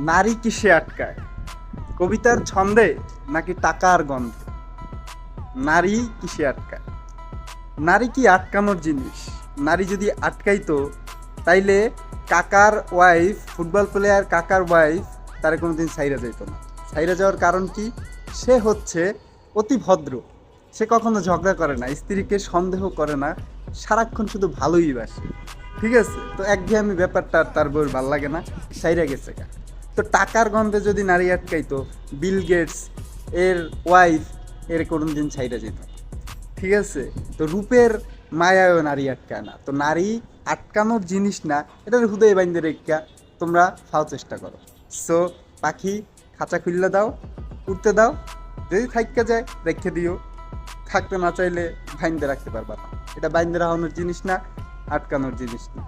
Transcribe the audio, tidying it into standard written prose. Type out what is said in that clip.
নারী কিসে আটকায়? কবিতার ছন্দে নাকি টাকার গন্ধে? নারী কিসে আটকায়? নারী কি আটকানোর জিনিস? নারী যদি আটকাইতো তাইলে কাকার ওয়াইফ, ফুটবল প্লেয়ার কাকার ওয়াইফ তারা কোনোদিন ছাইরা যাইতো না। ছাইরা যাওয়ার কারণ কি? সে হচ্ছে অতি ভদ্র। সে কখনো ঝগড়া করে না, স্ত্রীকে সন্দেহ করে না, সারাক্ষণ শুধু ভালোই বাসে। ঠিক আছে, তো একঘেয়েমি ব্যাপারটা আর তার বউর ভাল লাগে না, ছাইরা গেছে গা। তো টাকার গন্ধে যদি নারী আটকাইতো, বিল গেটস এর ওয়াইফ এর কোনোদিন ছাইরা যেত না। ঠিক আছে, তো রূপের মায়ায়ও নারী আটকায় না। তো নারী আটকানোর জিনিস না, এটার হৃদয় বাইন্দে রেখা তোমরা খাওয়ার চেষ্টা করো। সো পাখি খাঁচা খুললে দাও, উঠতে দাও, যদি থাইকা যায় রেখে দিও, থাকতে না চাইলে বাইন্দে রাখতে পারবা না। এটা বাইন্দে রাখানোর জিনিস না, আটকানোর জিনিস না।